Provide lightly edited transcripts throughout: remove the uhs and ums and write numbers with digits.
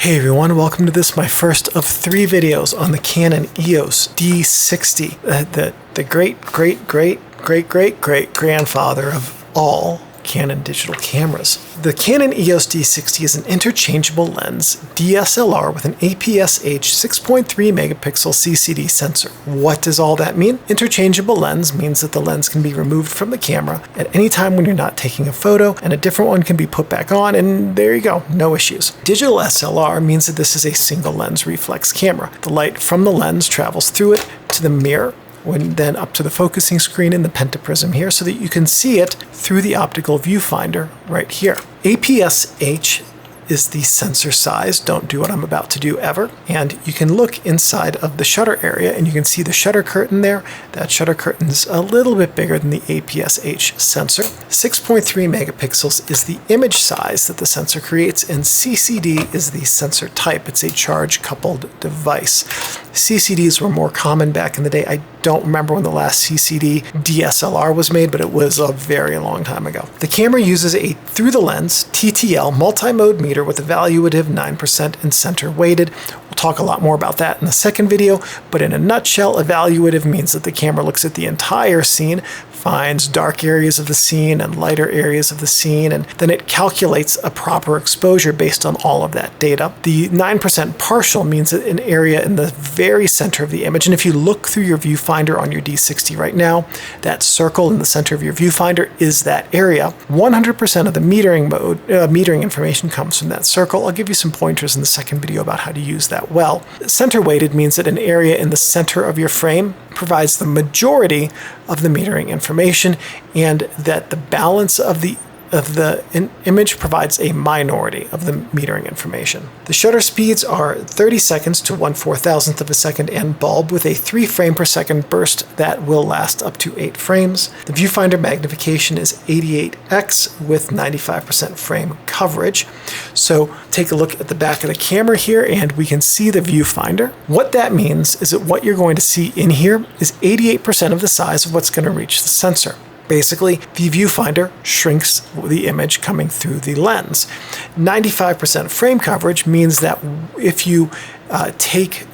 Hey everyone, welcome to this, my first of 3 videos on the Canon EOS D60, the great-great-great-great-great-grandfather of all Canon digital cameras. The Canon EOS D60 is an interchangeable lens DSLR with an APS-H 6.3 megapixel CCD sensor. What does all that mean? Interchangeable lens means that the lens can be removed from the camera at any time when you're not taking a photo, and a different one can be put back on, and there you go, no issues. Digital SLR means that this is a single lens reflex camera. The light from the lens travels through it to the mirror, then up to the focusing screen in the pentaprism here so that you can see it through the optical viewfinder right here. APS-H is the sensor size. Don't do what I'm about to do ever. And you can look inside of the shutter area and you can see the shutter curtain there. That shutter curtain's a little bit bigger than the APS-H sensor. 6.3 megapixels is the image size that the sensor creates, and CCD is the sensor type. It's a charge-coupled device. CCDs were more common back in the day. I don't remember when the last CCD DSLR was made, but it was a very long time ago. The camera uses a through-the-lens TTL multi-mode meter with evaluative 9% and center weighted. We'll talk a lot more about that in the second video, but in a nutshell, evaluative means that the camera looks at the entire scene, finds dark areas of the scene and lighter areas of the scene, and then it calculates a proper exposure based on all of that data. The 9% partial means that an area in the very center of the image, and if you look through your viewfinder on your D60 right now, that circle in the center of your viewfinder is that area. 100% of the metering information comes from that circle. I'll give you some pointers in the second video about how to use that well. Center weighted means that an area in the center of your frame provides the majority of the metering information, and that the balance of the image provides a minority of the metering information. The shutter speeds are 30 seconds to 1/4000th of a second and bulb with a 3 frame per second burst that will last up to 8 frames. The viewfinder magnification is 88x with 95% frame coverage. So take a look at the back of the camera here and we can see the viewfinder. What that means is that what you're going to see in here is 88% of the size of what's going to reach the sensor. Basically, the viewfinder shrinks the image coming through the lens. 95% frame coverage means that if you take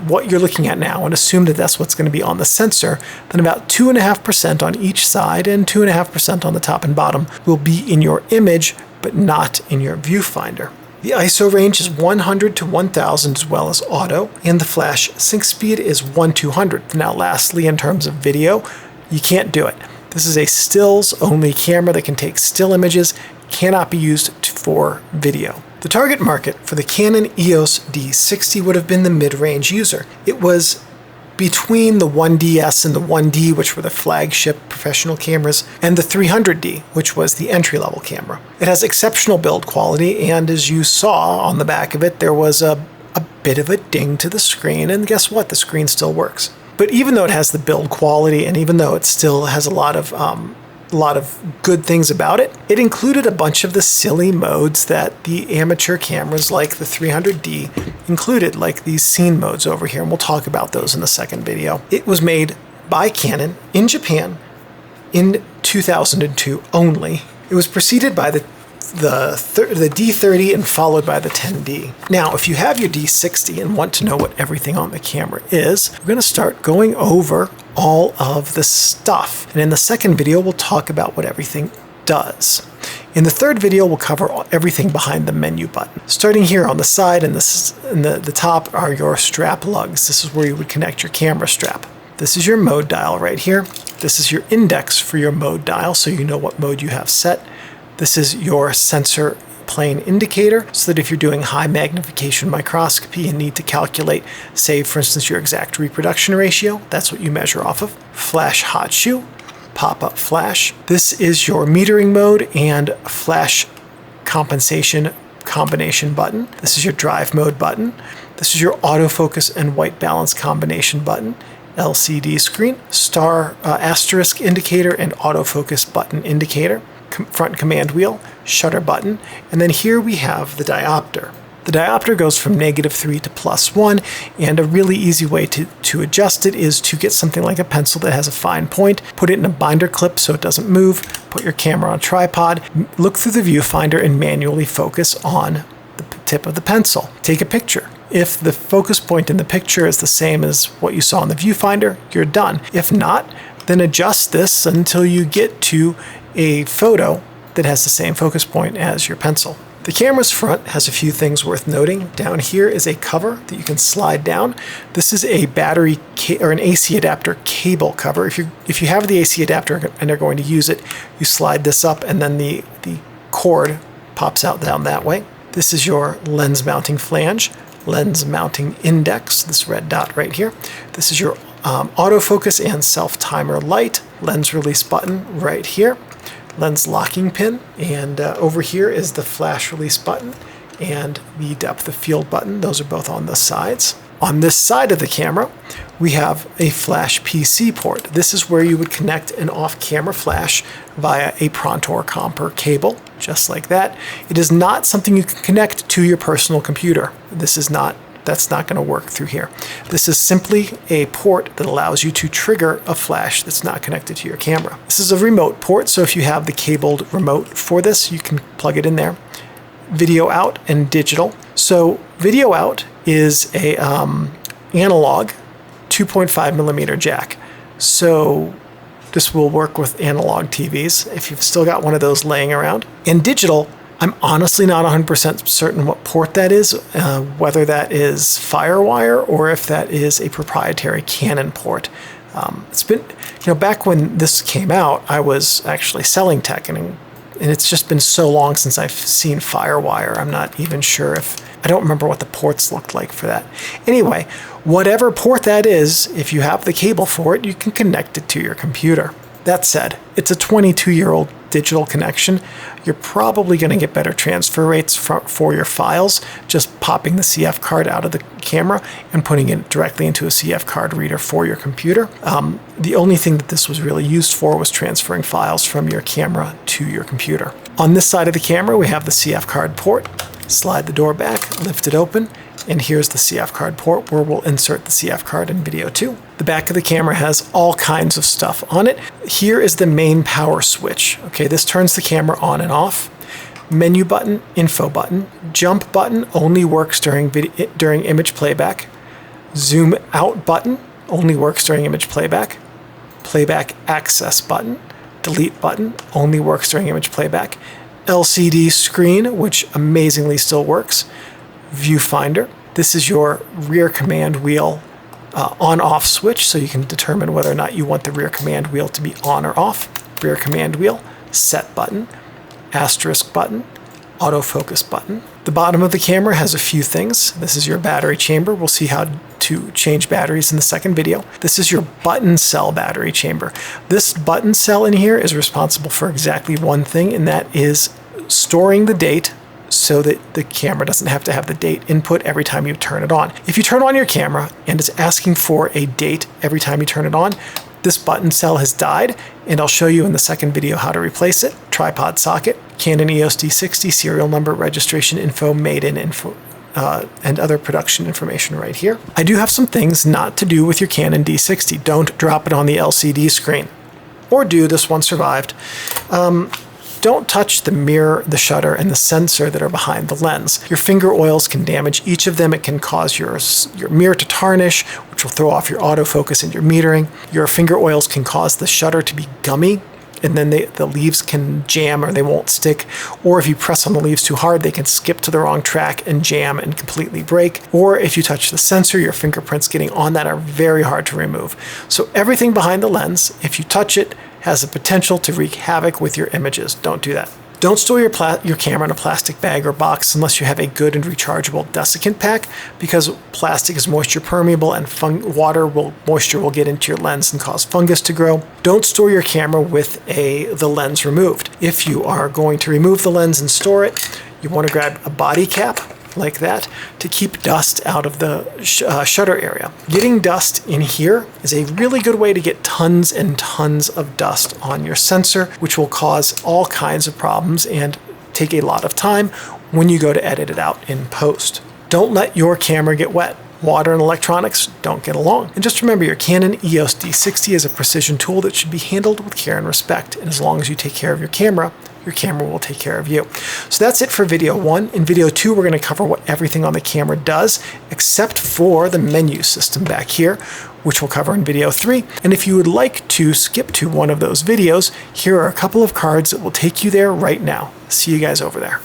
what you're looking at now and assume that that's what's going to be on the sensor, then about 2.5% on each side and 2.5% on the top and bottom will be in your image, but not in your viewfinder. The ISO range is 100 to 1000 as well as auto, and the flash sync speed is 1/200. Now lastly, in terms of video, you can't do it. This is a stills-only camera that can take still images, cannot be used for video. The target market for the Canon EOS D60 would have been the mid-range user. It was between the 1DS and the 1D, which were the flagship professional cameras, and the 300D, which was the entry-level camera. It has exceptional build quality, and as you saw on the back of it, there was a bit of a ding to the screen, and guess what? The screen still works. But even though it has the build quality, and even though it still has a lot of good things about it, it included a bunch of the silly modes that the amateur cameras like the 300D included, like these scene modes over here, and we'll talk about those in the second video. It was made by Canon in Japan in 2002 only. It was preceded by the D30 and followed by the 10D. Now, if you have your D60 and want to know what everything on the camera is, we're going to start going over all of the stuff. And in the second video, we'll talk about what everything does. In the third video, we'll cover everything behind the menu button. Starting here on the side and the top are your strap lugs. This is where you would connect your camera strap. This is your mode dial right here. This is your index for your mode dial, so you know what mode you have set. This is your sensor plane indicator, so that if you're doing high magnification microscopy and need to calculate, say for instance, your exact reproduction ratio, that's what you measure off of. Flash hot shoe, pop-up flash. This is your metering mode and flash compensation combination button. This is your drive mode button. This is your autofocus and white balance combination button. LCD screen, star asterisk indicator and autofocus button indicator. Front command wheel, shutter button, and then here we have the diopter. The diopter goes from -3 to +1, and a really easy way to adjust it is to get something like a pencil that has a fine point, put it in a binder clip so it doesn't move, put your camera on a tripod, look through the viewfinder and manually focus on the tip of the pencil. Take a picture. If the focus point in the picture is the same as what you saw in the viewfinder, you're done. If not, then adjust this until you get to a photo that has the same focus point as your pencil. The camera's front has a few things worth noting. Down here is a cover that you can slide down. This is a battery or an AC adapter cable cover. If you have the AC adapter and are going to use it, you slide this up and then the cord pops out down that way. This is your lens mounting flange, lens mounting index, this red dot right here. This is your autofocus and self-timer light, lens release button right here, lens locking pin, and over here is the flash release button and the depth of field button. Those are both on the sides. On this side of the camera, we have a flash PC port. This is where you would connect an off-camera flash via a Pronto or Comper cable, just like that. It is not something you can connect to your personal computer. That's not going to work through here. This is simply a port that allows you to trigger a flash that's not connected to your camera. This is a remote port, so if you have the cabled remote for this, you can plug it in there. Video out and digital. So video out is a analog 2.5 millimeter jack. So this will work with analog TVs if you've still got one of those laying around. In digital, I'm honestly not 100% certain what port that is, whether that is FireWire or if that is a proprietary Canon port. It's been, back when this came out, I was actually selling tech, and it's just been so long since I've seen FireWire. I'm not even sure I don't remember what the ports looked like for that. Anyway, whatever port that is, if you have the cable for it, you can connect it to your computer. That said, it's a 22-year-old digital connection. You're probably going to get better transfer rates for your files just popping the CF card out of the camera and putting it directly into a CF card reader for your computer. The only thing that this was really used for was transferring files from your camera to your computer. On this side of the camera, we have the CF card port. Slide the door back, lift it open, and here's the CF card port where we'll insert the CF card in video 2. The back of the camera has all kinds of stuff on it. Here is the main power switch. Okay, this turns the camera on and off. Menu button, info button, jump button only works during image playback. Zoom out button only works during image playback. Playback access button, delete button only works during image playback. LCD screen, which amazingly still works. Viewfinder. This is your rear command wheel on-off switch, so you can determine whether or not you want the rear command wheel to be on or off. Rear command wheel, set button, asterisk button, autofocus button. The bottom of the camera has a few things. This is your battery chamber. We'll see how to change batteries in the second video. This is your button cell battery chamber. This button cell in here is responsible for exactly one thing, and that is storing the date so that the camera doesn't have to have the date input every time you turn it on. If you turn on your camera and it's asking for a date every time you turn it on, this button cell has died, and I'll show you in the second video how to replace it. Tripod socket, Canon EOS D60, serial number, registration info, made-in info, and other production information right here. I do have some things not to do with your Canon D60. Don't drop it on the LCD screen. Or do, this one survived. Don't touch the mirror, the shutter, and the sensor that are behind the lens. Your finger oils can damage each of them. It can cause your mirror to tarnish, which will throw off your autofocus and your metering. Your finger oils can cause the shutter to be gummy, and then the leaves can jam or they won't stick. Or if you press on the leaves too hard, they can skip to the wrong track and jam and completely break. Or if you touch the sensor, your fingerprints getting on that are very hard to remove. So everything behind the lens, if you touch it, has the potential to wreak havoc with your images. Don't do that. Don't store your camera in a plastic bag or box unless you have a good and rechargeable desiccant pack, because plastic is moisture permeable and moisture will get into your lens and cause fungus to grow. Don't store your camera with the lens removed. If you are going to remove the lens and store it, you want to grab a body cap like that to keep dust out of the shutter area. Getting dust in here is a really good way to get tons and tons of dust on your sensor, which will cause all kinds of problems and take a lot of time when you go to edit it out in post. Don't let your camera get wet. Water and electronics don't get along. And just remember, your Canon EOS D60 is a precision tool that should be handled with care and respect. And as long as you take care of your camera will take care of you. So that's it for video 1. In video 2, we're going to cover what everything on the camera does, except for the menu system back here, which we'll cover in video 3. And if you would like to skip to one of those videos, here are a couple of cards that will take you there right now. See you guys over there.